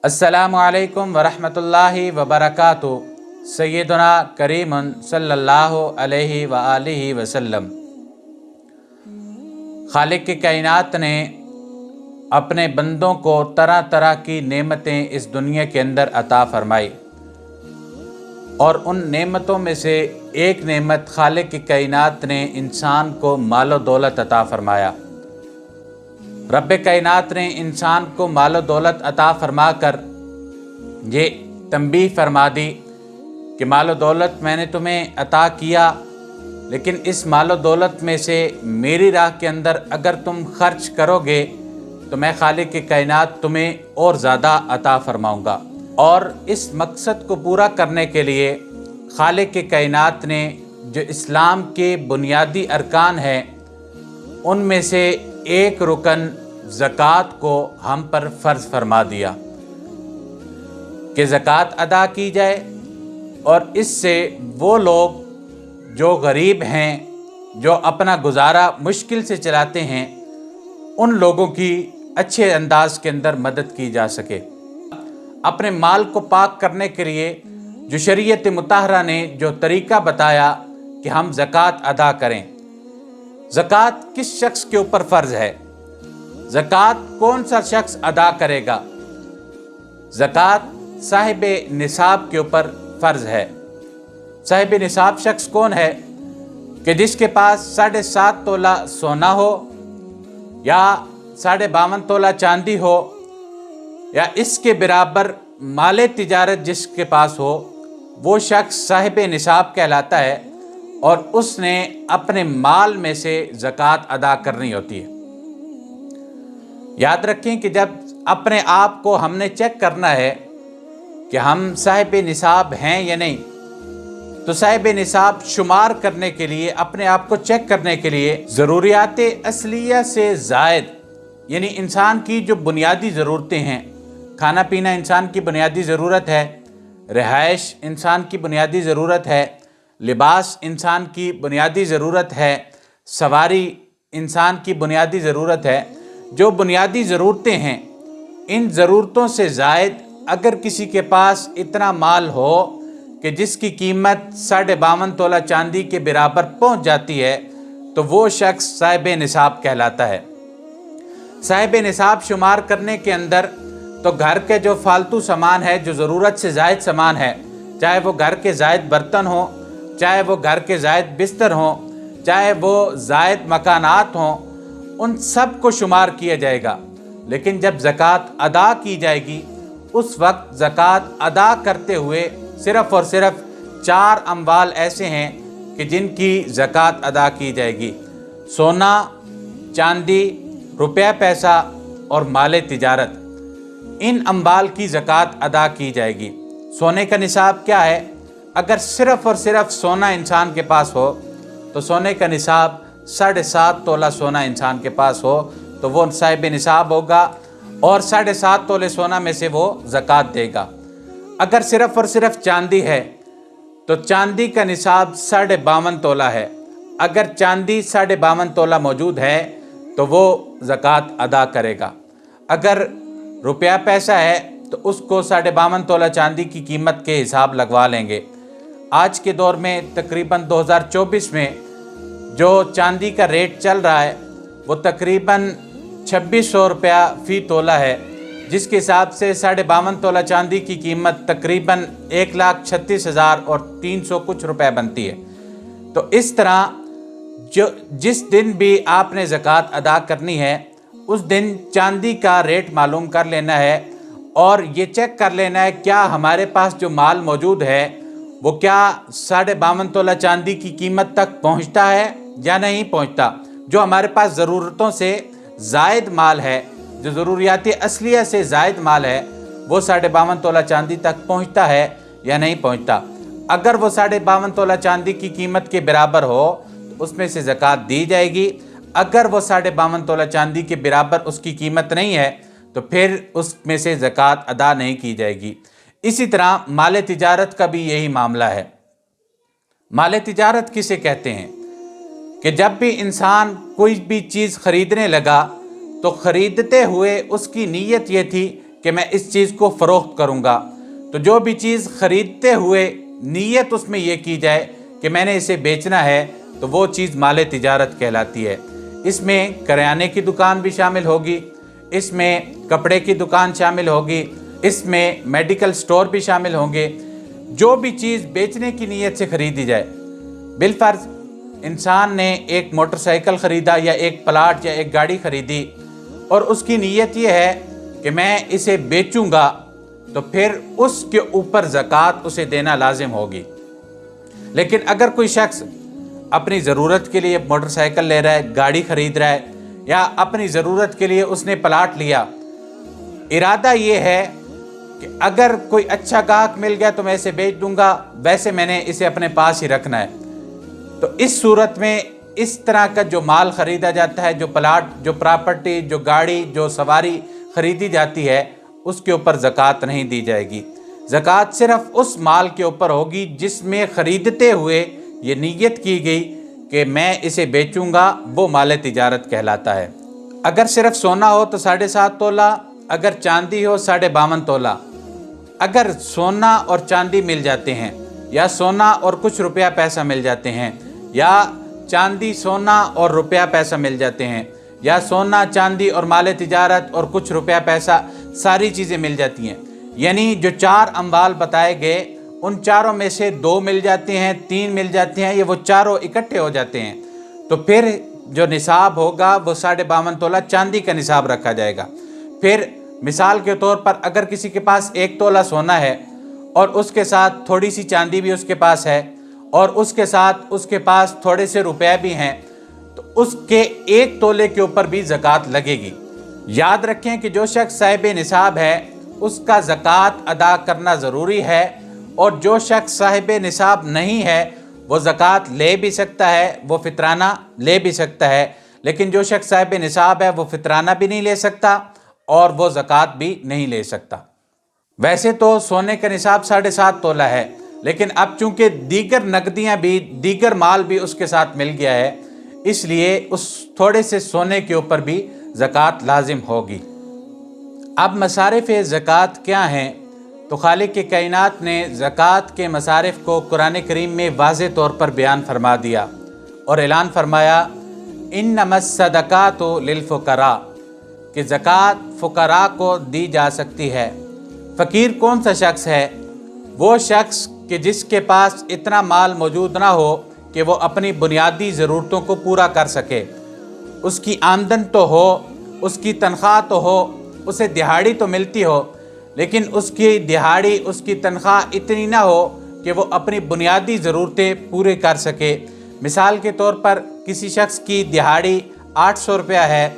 अस्सलामु अलैकुम वरहमतुल्लाहि वबरकातुहू। सय्यदुना करीमुन सल्लल्लाहु अलैहि व आलिहि वसल्लम। खालिक कायनात ने अपने बंदों को तरह तरह की नेमतें इस दुनिया के अंदर अता फरमाई, और उन नेमतों में से एक नेमत खालिक कायनात ने इंसान को मालो दौलत अता फरमाया। रब कायनात ने इंसान को मालो दौलत अता फरमा कर ये तंबीह फरमा दी कि मालो दौलत मैंने तुम्हें अता किया, लेकिन इस मालो दौलत में से मेरी राह के अंदर अगर तुम खर्च करोगे तो मैं खालिक की कायनात तुम्हें और ज़्यादा अता फरमाऊँगा। और इस मकसद को पूरा करने के लिए खालिक की कायनात ने जो इस्लाम के बुनियादी अरकान हैं उनमें से एक रुकन ज़कात को हम पर फ़र्ज़ फरमा दिया कि ज़कात अदा की जाए, और इससे वो लोग जो गरीब हैं, जो अपना गुजारा मुश्किल से चलाते हैं, उन लोगों की अच्छे अंदाज के अंदर मदद की जा सके। अपने माल को पाक करने के लिए जो शरीयत मुताहरा ने जो तरीका बताया कि हम ज़कात अदा करें। ज़कात किस शख्स के ऊपर फ़र्ज़ है? ज़कात कौन सा शख्स अदा करेगा? ज़कात साहिब निसाब के ऊपर फ़र्ज़ है। साहिब निसाब शख्स कौन है? कि जिसके पास 7.5 तोला सोना हो, या 52.5 तोला चांदी हो, या इसके बराबर माले तिजारत जिसके पास हो, वो शख्स साहिब निसाब कहलाता है, और उसने अपने माल में से ज़कात अदा करनी होती है। याद रखें कि जब अपने आप को हमने चेक करना है कि हम साहिब निसाब हैं या नहीं, तो साहिब निसाब शुमार करने के लिए, अपने आप को चेक करने के लिए ज़रूरियात असलिया से ज़ायद, यानी इंसान की जो बुनियादी ज़रूरतें हैं, खाना पीना इंसान की बुनियादी ज़रूरत है, रिहाइश इंसान की बुनियादी ज़रूरत है, लिबास इंसान की बुनियादी ज़रूरत है, सवारी इंसान की बुनियादी ज़रूरत है। जो बुनियादी ज़रूरतें हैं, इन ज़रूरतों से ज़ायद अगर किसी के पास इतना माल हो कि जिसकी कीमत 52.5 तोला चांदी के बराबर पहुंच जाती है, तो वो शख्स साहिब निसाब कहलाता है। साहिब निसाब शुमार करने के अंदर तो घर के जो फालतू सामान है, जो ज़रूरत से ज़ायद सामान है, चाहे वो घर के ज़ायद बर्तन हो, चाहे वो घर के ज़ायद बिस्तर हो, चाहे वो ज़ायद मकानात हों, उन सब को शुमार किया जाएगा। लेकिन जब ज़कात अदा की जाएगी, उस वक्त ज़कात अदा करते हुए सिर्फ़ और सिर्फ 4 अम्वाल ऐसे हैं कि जिनकी ज़कात अदा की जाएगी: सोना, चांदी, रुपया पैसा और माले तिजारत। इन अम्वाल की ज़कात अदा की जाएगी। सोने का निसाब क्या है? अगर सिर्फ़ और सिर्फ सोना इंसान के पास हो तो सोने का निसाब 7.5 तोला सोना इंसान के पास हो तो वो साहिब निसाब होगा, और 7.5 तोले सोना में से वो ज़कात देगा। अगर सिर्फ़ और सिर्फ चांदी है तो चांदी का निसाब 52.5 तोला है। अगर चांदी 52.5 तोला मौजूद है तो वो ज़कात अदा करेगा। अगर रुपया पैसा है तो उसको 52.5 तोला चांदी की कीमत के हिसाब लगवा लेंगे। आज के दौर में तकरीबन 2024 में जो चांदी का रेट चल रहा है वो तकरीबन 2600 रुपया फ़ी तोला है, जिसके हिसाब से 52.5 तोला चांदी की कीमत तकरीबन 1,36,300 कुछ रुपए बनती है। तो इस तरह जिस दिन भी आपने ज़कात अदा करनी है, उस दिन चांदी का रेट मालूम कर लेना है, और ये चेक कर लेना है क्या हमारे पास जो माल मौजूद है वो क्या 52.5 तोला चांदी की कीमत तक पहुंचता है या नहीं पहुंचता। जो हमारे पास ज़रूरतों से ज़ायद माल है, जो ज़रूरियात असलिया से ज़ायद माल है, वो 52.5 तोला चांदी तक पहुंचता है या नहीं पहुंचता। अगर वो 52.5 तोला चांदी की कीमत के बराबर हो तो उसमें से ज़कात दी जाएगी। अगर वो 52.5 तोला चांदी के बराबर उसकी कीमत नहीं है तो फिर उसमें से ज़कात अदा नहीं की जाएगी। इसी तरह माले तिजारत का भी यही मामला है। माले तिजारत किसे कहते हैं? कि जब भी इंसान कोई भी चीज़ ख़रीदने लगा तो ख़रीदते हुए उसकी नीयत ये थी کہ میں اس چیز کو فروخت کروں گا، تو جو بھی چیز خریدتے ہوئے نیت اس میں یہ کی جائے کہ میں نے اسے بیچنا ہے، تو وہ چیز مال تجارت کہلاتی ہے۔ اس میں کریانے کی دکان بھی شامل ہوگی، اس میں کپڑے کی دکان شامل ہوگی، اس میں میڈیکل سٹور بھی شامل ہوں گے۔ جو بھی چیز بیچنے کی نیت سے خریدی جائے، بالفرض انسان نے ایک موٹر سائیکل خریدا یا ایک پلاٹ یا ایک گاڑی خریدی اور اس کی نیت یہ ہے کہ میں اسے بیچوں گا، تو پھر اس کے اوپر زکوٰۃ اسے دینا لازم ہوگی۔ لیکن اگر کوئی شخص اپنی ضرورت کے لیے موٹر سائیکل لے رہا ہے، گاڑی خرید رہا ہے، یا اپنی ضرورت کے لیے اس نے پلاٹ لیا، ارادہ یہ ہے کہ اگر کوئی اچھا گاہک مل گیا تو میں اسے بیچ دوں گا، ویسے میں نے اسے اپنے پاس ہی رکھنا ہے، تو اس صورت میں اس طرح کا جو مال خریدا جاتا ہے، جو پلاٹ، جو پراپرٹی، جو گاڑی، جو سواری خریدی جاتی ہے، اس کے اوپر زکوٰۃ نہیں دی جائے گی۔ زکوٰۃ صرف اس مال کے اوپر ہوگی جس میں خریدتے ہوئے یہ نیت کی گئی کہ میں اسے بیچوں گا، وہ مال تجارت کہلاتا ہے۔ اگر صرف سونا ہو تو 7.5 تولہ، اگر چاندی ہو 52.5 تولہ۔ اگر سونا اور چاندی مل جاتے ہیں، یا سونا اور کچھ روپیہ پیسہ مل جاتے ہیں، یا چاندی سونا اور روپیہ پیسہ مل جاتے ہیں، یا سونا چاندی اور مال تجارت اور کچھ روپیہ پیسہ، ساری چیزیں مل جاتی ہیں، یعنی جو 4 اموال بتائے گئے ان چاروں میں سے 2 مل جاتے ہیں، 3 مل جاتے ہیں، یا وہ چاروں اکٹھے ہو جاتے ہیں، تو پھر جو نصاب ہوگا وہ 52.5 تولہ چاندی کا نصاب رکھا جائے گا۔ پھر مثال کے طور پر اگر کسی کے پاس 1 تولہ سونا ہے اور اس کے ساتھ تھوڑی سی چاندی بھی اس کے پاس ہے، اور اس کے ساتھ اس کے پاس تھوڑے سے روپے بھی ہیں، تو اس کے 1 تولے کے اوپر بھی زکوٰۃ لگے گی۔ یاد رکھیں کہ جو شخص صاحب نصاب ہے اس کا زکوٰۃ ادا کرنا ضروری ہے، اور جو شخص صاحب نصاب نہیں ہے وہ زکوٰۃ لے بھی سکتا ہے، وہ فطرانہ لے بھی سکتا ہے، لیکن جو شخص صاحب نصاب ہے وہ فطرانہ بھی نہیں لے سکتا اور وہ زکوٰۃ بھی نہیں لے سکتا۔ ویسے تو سونے کا نصاب 7.5 تولہ ہے، لیکن اب چونکہ دیگر نقدیاں بھی، دیگر مال بھی اس کے ساتھ مل گیا ہے، اس لیے اس تھوڑے سے سونے کے اوپر بھی زکوٰۃ لازم ہوگی۔ اب مصارف زکوٰۃ کیا ہیں؟ تو خالق کائنات نے زکوٰۃ کے مصارف کو قرآن کریم میں واضح طور پر بیان فرما دیا اور اعلان فرمایا، انما الصدقات للفقراء، کہ زکوٰۃ فقراء کو دی جا سکتی ہے۔ فقیر کون سا شخص ہے؟ وہ شخص کہ جس کے پاس اتنا مال موجود نہ ہو کہ وہ اپنی بنیادی ضرورتوں کو پورا کر سکے۔ اس کی آمدن تو ہو، اس کی تنخواہ تو ہو، اسے دہاڑی تو ملتی ہو، لیکن اس کی دہاڑی، اس کی تنخواہ اتنی نہ ہو کہ وہ اپنی بنیادی ضرورتیں پورے کر سکے۔ مثال کے طور پر کسی شخص کی دہاڑی 800 روپیہ ہے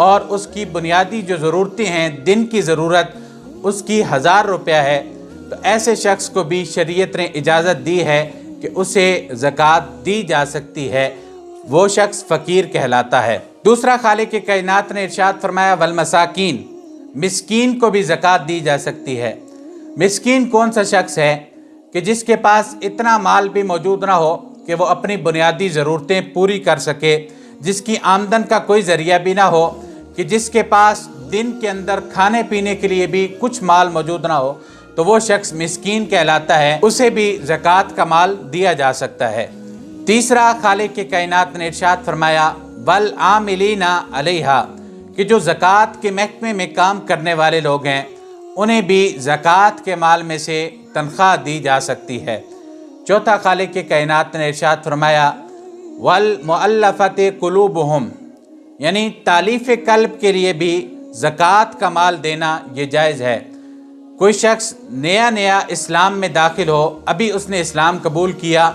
اور اس کی بنیادی جو ضرورتیں ہیں، دن کی ضرورت اس کی 1000 روپیہ ہے، تو ایسے شخص کو بھی شریعت نے اجازت دی ہے کہ اسے زکوٰۃ دی جا سکتی ہے، وہ شخص فقیر کہلاتا ہے۔ دوسرا خالق کائنات نے ارشاد فرمایا، والمساکین، مسکین کو بھی زکوٰۃ دی جا سکتی ہے۔ مسکین کون سا شخص ہے؟ کہ جس کے پاس اتنا مال بھی موجود نہ ہو کہ وہ اپنی بنیادی ضرورتیں پوری کر سکے، جس کی آمدن کا کوئی ذریعہ بھی نہ ہو، کہ جس کے پاس دن کے اندر کھانے پینے کے لیے بھی کچھ مال موجود نہ ہو، تو وہ شخص مسکین کہلاتا ہے، اسے بھی زکوٰۃ کا مال دیا جا سکتا ہے۔ تیسرا خالق کائنات نے ارشاد فرمایا، والعاملین علیہا، کہ جو زکوٰۃ کے محکمے میں کام کرنے والے لوگ ہیں انہیں بھی زکوٰۃ کے مال میں سے تنخواہ دی جا سکتی ہے۔ چوتھا خالق کائنات نے ارشاد فرمایا، والمؤلفۃ قلوبہم، یعنی تالیف قلب کے لیے بھی زکوٰۃ کا مال دینا یہ جائز ہے۔ کوئی شخص نیا اسلام میں داخل ہو، ابھی اس نے اسلام قبول کیا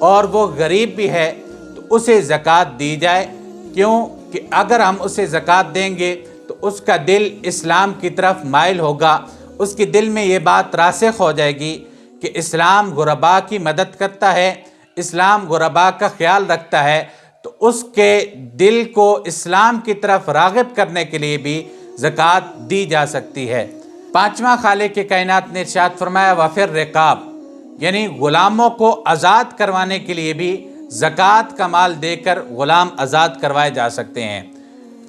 اور وہ غریب بھی ہے، تو اسے زکوٰۃ دی جائے۔ کیوں کہ اگر ہم اسے زکوٰۃ دیں گے تو اس کا دل اسلام کی طرف مائل ہوگا، اس کے دل میں یہ بات راسخ ہو جائے گی کہ اسلام غرباء کی مدد کرتا ہے، اسلام غرباء کا خیال رکھتا ہے، تو اس کے دل کو اسلام کی طرف راغب کرنے کے لیے بھی زکوٰۃ دی جا سکتی ہے۔ پانچواں خالق کائنات نے ارشاد فرمایا، وفی الرقاب، یعنی غلاموں کو آزاد کروانے کے لیے بھی زکوٰۃ کا مال دے کر غلام آزاد کروائے جا سکتے ہیں۔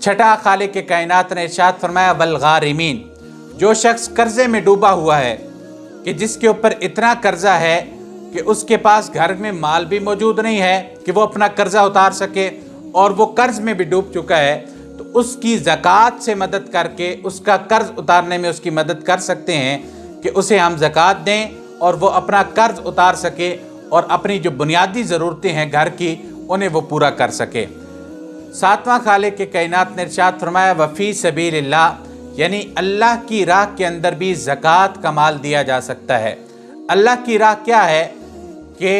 چھٹا خالق کائنات نے ارشاد فرمایا، والغارمین، जो शख्स कर्जे में डूबा हुआ है कि जिसके ऊपर इतना कर्जा है कि उसके पास घर में माल भी मौजूद नहीं है कि वो अपना कर्जा उतार सके और वो कर्ज में भी डूब चुका है, तो उसकी ज़कात से मदद करके उसका कर्ज उतारने में उसकी मदद कर सकते हैं कि उसे हम ज़कात दें और वो अपना कर्ज उतार सके और अपनी जो बुनियादी ज़रूरतें हैं घर की उन्हें वो पूरा कर सके। सातवां खालिक के कायनात ने इरशाद फरमाया वफ़ी सबीलिल्लाह, यानी अल्लाह की राह के अंदर भी ज़कात का माल दिया जा सकता है। अल्लाह की राह क्या है कि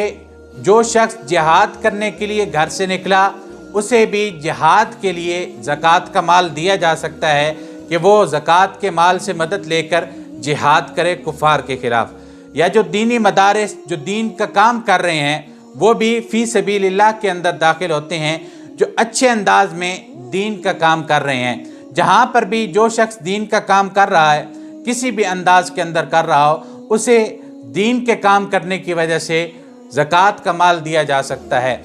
जो शख्स जिहाद करने के लिए घर से निकला उसे भी जिहाद के लिए ज़कात का माल दिया जा सकता है कि वो ज़कात के माल से मदद लेकर जिहाद करे कुफार के ख़िलाफ़। या जो दीनी मदारिस जो दीन का काम कर रहे हैं वो भी फ़ी सबीलिल्लाह के अंदर दाखिल होते हैं, जो अच्छे अंदाज में दीन का काम कर रहे हैं। जहाँ पर भी जो शख्स दीन का काम कर रहा है, किसी भी अंदाज के अंदर कर रहा हो, उसे दीन के काम करने की वजह से ज़कात का माल दिया जा सकता है।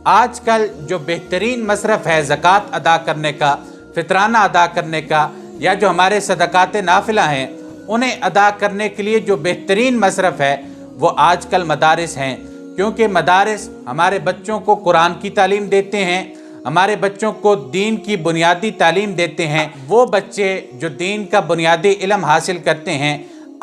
आजकल जो बेहतरीन मसरफ़ है ज़कात अदा करने का, फितराना अदा करने का, या जो हमारे सदक़ात नाफिला हैं उन्हें अदा करने के लिए जो बेहतरीन मसरफ़ है वो आजकल मदारिस हैं। क्योंकि मदारिस हमारे बच्चों को कुरान की तालीम देते हैं, हमारे बच्चों को दीन की बुनियादी तालीम देते हैं। वो बच्चे जो दीन का बुनियादी इल्म हासिल करते हैं,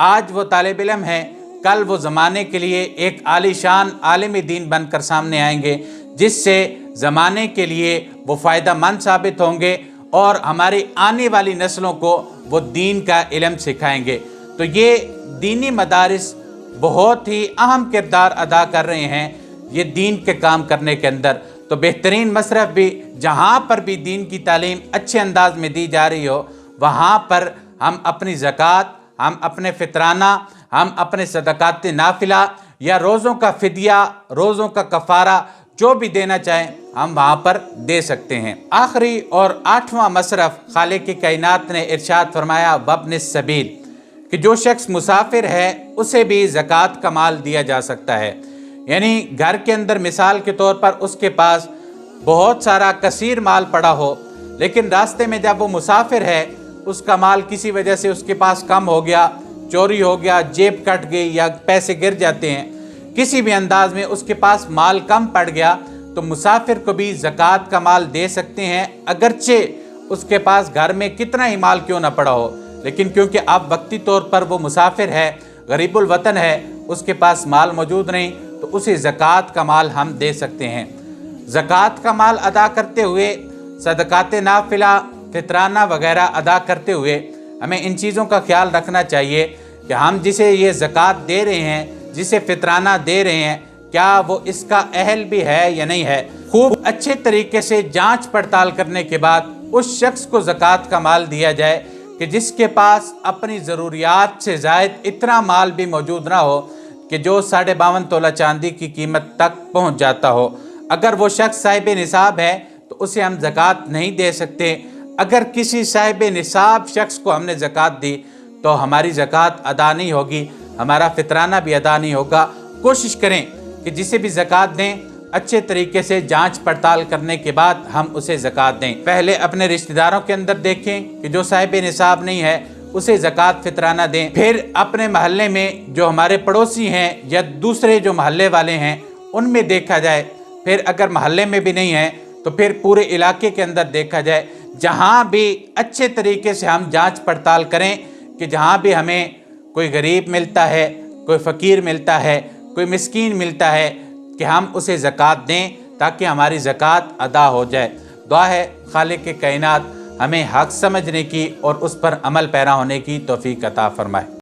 आज वो तालिब इल्म हैं, कल वो ज़माने के लिए एक आलीशान आलिम दीन बनकर सामने आएंगे, जिससे ज़माने के लिए वो फ़ायदा मंद साबित होंगे और हमारी आने वाली नस्लों को वो दीन का इल्म सिखाएंगे। तो ये दीनी मदारिस बहुत ही अहम किरदार अदा कर रहे हैं ये दीन के काम करने के अंदर। तो बेहतरीन मसरफ़ भी जहाँ पर भी दीन की तालीम अच्छे अंदाज में दी जा रही हो, वहाँ पर हम अपनी ज़कात, हम अपने फितराना, हम अपने सदक़ात नाफिला या रोज़ों का फ़िदिया, रोज़ों का कफ़ारा जो भी देना चाहें हम वहाँ पर दे सकते हैं। आखिरी और आठवां मसरफ़ खालिक की कायनात ने इरशाद फरमाया वब्न सबील, कि जो शख्स मुसाफिर है उसे भी ज़कात का माल दिया जा सकता है। यानी घर के अंदर मिसाल के तौर पर उसके पास बहुत सारा कसीर माल पड़ा हो, लेकिन रास्ते में जब वो मुसाफिर है उसका माल किसी वजह से उसके पास कम हो गया, चोरी हो गया, जेब कट गई या पैसे गिर जाते हैं, किसी भी अंदाज में उसके पास माल कम पड़ गया, तो मुसाफिर को भी ज़कात का माल दे सकते हैं। अगरचे उसके पास घर में कितना ही माल क्यों ना पड़ा हो, लेकिन क्योंकि अब वक्ती तौर पर वो मुसाफिर है, गरीबुल वतन है, उसके पास माल मौजूद नहीं, तो उसे ज़कात का माल हम दे सकते हैं। ज़कात का माल अदा करते हुए, सदक़ात नाफिला, फितराना वगैरह अदा करते हुए हमें इन चीज़ों का ख्याल रखना चाहिए कि हम जिसे ये ज़कात दे रहे हैं, जिसे फितराना दे रहे हैं, क्या वो इसका अहल भी है या नहीं है। खूब अच्छे तरीके से जांच पड़ताल करने के बाद उस शख्स को ज़कात का माल दिया जाए कि जिसके पास अपनी ज़रूरियात से ज़ायद इतना माल भी मौजूद ना हो कि जो 52.5 तोला चांदी की कीमत तक पहुंच जाता हो। अगर वो शख्स साहिब निसाब है तो उसे हम ज़कात नहीं दे सकते। अगर किसी साहिब निसाब शख्स को हमने ज़कात दी तो हमारी ज़कात अदा नहीं होगी, हमारा फितराना भी अदा नहीं होगा। कोशिश करें कि जिसे भी ज़कात दें अच्छे तरीके से जांच पड़ताल करने के बाद हम उसे ज़कात दें। पहले अपने रिश्तेदारों के अंदर देखें कि जो साहिब निसाब नहीं है उसे ज़कात फितराना दें। फिर अपने महल्ले में जो हमारे पड़ोसी हैं या दूसरे जो महल्ले वाले हैं उनमें देखा जाए। फिर अगर महल्ले में भी नहीं है तो फिर पूरे इलाके के अंदर देखा जाए। जहाँ भी अच्छे तरीके से हम जांच पड़ताल करें कि जहाँ भी हमें कोई गरीब मिलता है, कोई फ़कीर मिलता है, कोई मिस्कीन मिलता है, कि हम उसे ज़कात दें ताकि हमारी ज़कात अदा हो जाए। दुआ है खालिक के कायनात हमें हक़ समझने की और उस पर अमल पैरा होने की तौफ़ीक़ अता फ़रमाए।